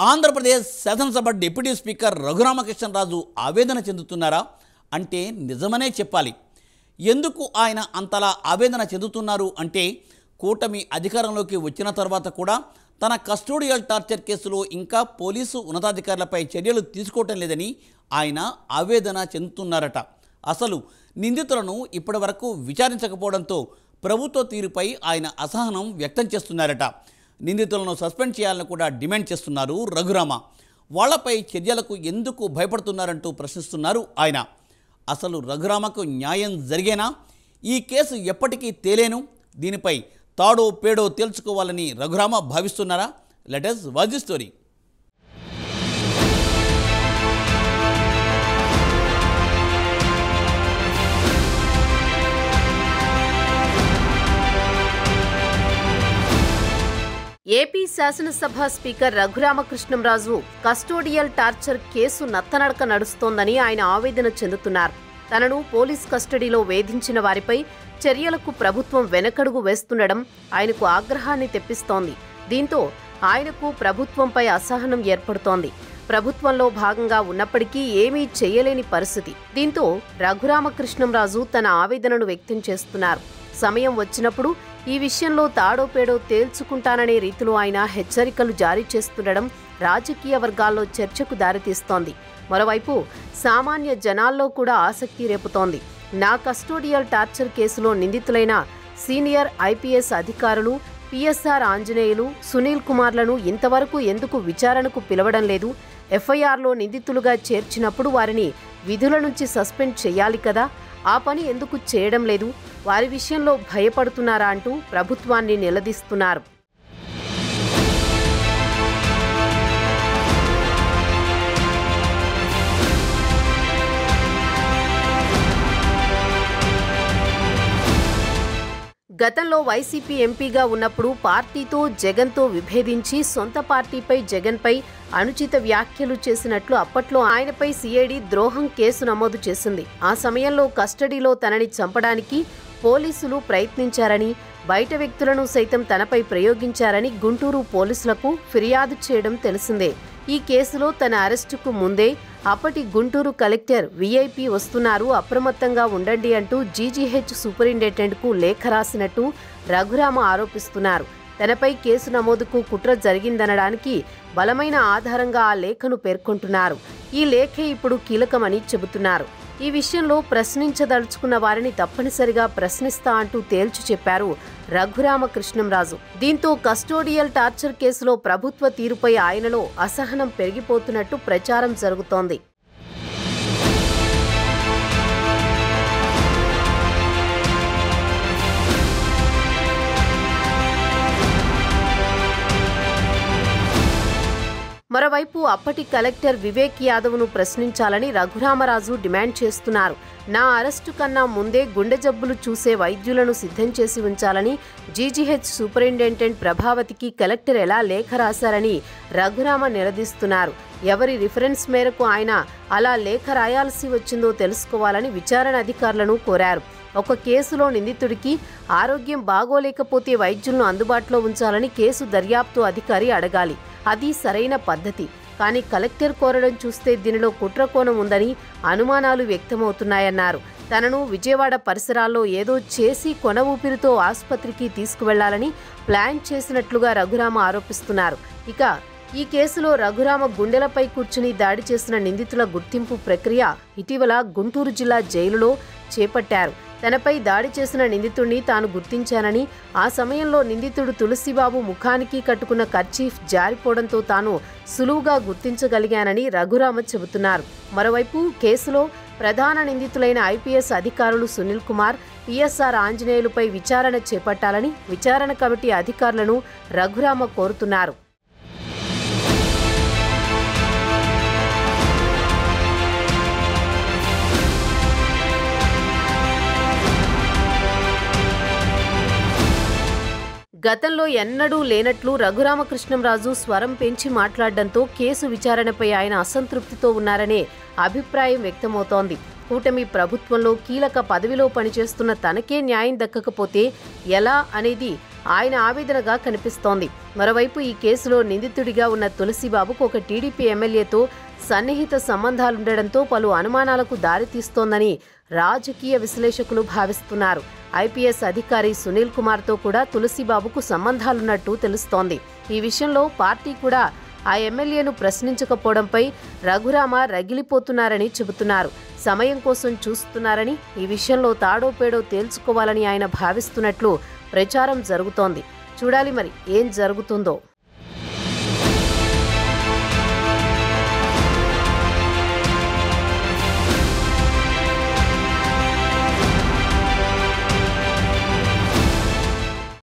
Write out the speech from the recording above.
ఆంధ్రప్రదేశ్ శాసనసభ deputy speaker Raghuramakrishnaraju ఆవేదన చెందుతున్నారా అంటే నిజమనే చెప్పాలి. ఎందుకు ఆయన అంతలా ఆవేదన చెందుతున్నారు అంటే కూటమి అధికారంలోకి వచ్చిన తర్వాత కూడా తన కస్టోడియల్ టార్చర్ కేసులో ఇంకా పోలీసు ఉన్నతాధికారులపై చర్యలు తీసుకోవటం లేదని ఆయన ఆవేదన చెందుతున్నారట. అసలు నిందితులను ఇప్పటివరకు విచారించకపోవడంతో ప్రభుత్వ తీరుపై ఆయన అసహనం వ్యక్తం చేస్తున్నారట. నిందితులను సస్పెండ్ చేయాలని కూడా డిమాండ్ చేస్తున్నారు రఘురామ. వాళ్లపై చర్యలకు ఎందుకు భయపడుతున్నారంటూ ప్రశ్నిస్తున్నారు ఆయన. అసలు రఘురామకు న్యాయం జరిగేనా? ఈ కేసు ఎప్పటికీ తేలేను? దీనిపై తాడో పేడో తేల్చుకోవాలని రఘురామ భావిస్తున్నారా? Let us watch the story. AP శాసనసభ speaker Raghurama Krishnam Raju custodial torture case నత్తనడక నడుస్తోందని ఆయన ఆవేదన చెందుతున్నారు. తనను పోలీస్ కస్టడీలో వేధించిన వారిపై చర్యలకు ప్రభుత్వం వెనకడుగు వేస్తుండడం ఆయనకు ఆగ్రహాన్ని తెప్పిస్తోంది. దీంతో ఆయనకు ప్రభుత్వంపై అసహనం ఏర్పడుతోంది. ప్రభుత్వంలో భాగంగా ఉన్నప్పటికీ ఏమీ చేయలేని పరిస్థితి. దీంతో రఘురామకృష్ణంరాజు తన ఆవేదనను వ్యక్తం చేస్తున్నారు. సమయం వచ్చినప్పుడు ఈ విషయంలో తాడోపేడో తేల్చుకుంటాననే రీతిలో ఆయన హెచ్చరికలు జారీ చేస్తుండడం రాజకీయ వర్గాల్లో చర్చకు దారితీస్తోంది. మరోవైపు సామాన్య జనాల్లో కూడా ఆసక్తి రేపుతోంది. నా కస్టోడియల్ టార్చర్ కేసులో నిందితులైన సీనియర్ ఐపీఎస్ అధికారులు పిఎస్ఆర్ ఆంజనేయులు, సునీల్ కుమార్లను ఇంతవరకు ఎందుకు విచారణకు పిలవడం లేదు? ఎఫ్ఐఆర్లో నిందితులుగా చేర్చినప్పుడు వారిని విధుల నుంచి సస్పెండ్ చేయాలి కదా, ఆ పని ఎందుకు చేయడం లేదు? వారి విషయంలో భయపడుతున్నారా అంటూ ప్రభుత్వాన్ని నిలదీస్తున్నారు. గతంలో వైసీపీ ఎంపీగా ఉన్నప్పుడు పార్టీతో జగన్తో విభేదించి సొంత పార్టీపై జగన్పై అనుచిత వ్యాఖ్యలు చేసినట్లు అప్పట్లో ఆయనపై సిఐడి ద్రోహం కేసు నమోదు చేసింది. ఆ సమయంలో కస్టడీలో తనని చంపడానికి పోలీసులు ప్రయత్నించారని, బయట వ్యక్తులను సైతం తనపై ప్రయోగించారని గుంటూరు పోలీసులకు ఫిర్యాదు చేయడం తెలిసిందే. ఈ కేసులో తన అరెస్టుకు ముందే అప్పటి గుంటూరు కలెక్టర్ వీఐపీ వస్తున్నారు, అప్రమత్తంగా ఉండండి అంటూ జీజీహెచ్ సూపరింటెండెంట్కు లేఖ రాసినట్టు రఘురామ ఆరోపిస్తున్నారు. తనపై కేసు నమోదుకు కుట్ర జరిగిందనడానికి బలమైన ఆధారంగా ఆ లేఖను పేర్కొంటున్నారు. ఈ లేఖే ఇప్పుడు కీలకమని చెబుతున్నారు. ఈ విషయంలో ప్రశ్నించదలుచుకున్న వారిని తప్పనిసరిగా ప్రశ్నిస్తా అంటూ తేల్చి చెప్పారు రఘురామకృష్ణంరాజు. దీంతో కస్టోడియల్ టార్చర్ కేసులో ప్రభుత్వ తీరుపై ఆయనలో అసహనం పెరిగిపోతున్నట్టు ప్రచారం జరుగుతోంది. మరోవైపు అప్పటి కలెక్టర్ వివేక్ యాదవ్ను ప్రశ్నించాలని రఘురామరాజు డిమాండ్ చేస్తున్నారు. నా అరెస్టు కన్నా ముందే గుండె జబ్బులు చూసే వైద్యులను సిద్ధం చేసి ఉంచాలని జీజీహెచ్ సూపరింటెండెంట్ ప్రభావతికి కలెక్టర్ ఎలా లేఖ రాశారని రఘురామ నిలదీస్తున్నారు. ఎవరి రిఫరెన్స్ మేరకు ఆయన అలా లేఖ రాయాల్సి వచ్చిందో తెలుసుకోవాలని విచారణ అధికారులను కోరారు. ఒక కేసులో నిందితుడికి ఆరోగ్యం బాగోలేకపోతే వైద్యులను అందుబాటులో ఉంచాలని కేసు దర్యాప్తు అధికారి అడగాలి. అది సరైన పద్ధతి. కానీ కలెక్టర్ కోరడం చూస్తే దీనిలో కుట్రకోణం ఉందని అనుమానాలు వ్యక్తమవుతున్నాయన్నారు. తనను విజయవాడ పరిసరాల్లో ఏదో చేసి కొన ఊపిరితో ఆసుపత్రికి తీసుకువెళ్లాలని ప్లాన్ చేసినట్లుగా రఘురామ ఆరోపిస్తున్నారు. ఇక ఈ కేసులో రఘురామ గుండెలపై కూర్చుని దాడి చేసిన నిందితుల గుర్తింపు ప్రక్రియ ఇటీవల గుంటూరు జిల్లా జైలులో చేపట్టారు. తనపై దాడి చేసిన నిందితుడిని తాను గుర్తించానని, ఆ సమయంలో నిందితుడు తులసిబాబు ముఖానికి కట్టుకున్న కర్చీఫ్ జారిపోవడంతో తాను సులువుగా గుర్తించగలిగానని రఘురామ చెబుతున్నారు. మరోవైపు కేసులో ప్రధాన నిందితులైన ఐపీఎస్ అధికారులు సునీల్ కుమార్, పిఎస్ఆర్ ఆంజనేయులపై విచారణ చేపట్టాలని విచారణ కమిటీ అధికారులను రఘురామ కోరుతున్నారు. గతంలో ఎన్నడూ లేనట్లు రఘురామకృష్ణంరాజు స్వరం పెంచి మాట్లాడడంతో కేసు విచారణపై ఆయన అసంతృప్తితో ఉన్నారనే అభిప్రాయం వ్యక్తమవుతోంది. కూటమి ప్రభుత్వంలో కీలక పదవిలో పనిచేస్తున్న తనకే న్యాయం దక్కకపోతే ఎలా అనేది ఆయన ఆవేదనగా కనిపిస్తోంది. మరోవైపు ఈ కేసులో నిందితుడిగా ఉన్న తులసిబాబుకు ఒక టీడీపీ ఎమ్మెల్యేతో సన్నిహిత సంబంధాలుండడంతో పలు అనుమానాలకు దారితీస్తోందని రాజకీయ విశ్లేషకులు భావిస్తున్నారు. ఐపీఎస్ అధికారి సునీల్ కుమార్తో కూడా తులసిబాబుకు సంబంధాలున్నట్టు తెలుస్తోంది. ఈ విషయంలో పార్టీ కూడా ఆ ఎమ్మెల్యేను ప్రశ్నించకపోవడంపై రఘురామ రగిలిపోతున్నారని చెబుతున్నారు. సమయం కోసం చూస్తున్నారని, ఈ విషయంలో తాడో పేడో తేల్చుకోవాలని ఆయన భావిస్తున్నట్లు ప్రచారం జరుగుతోంది. చూడాలి మరి ఏం జరుగుతుందో.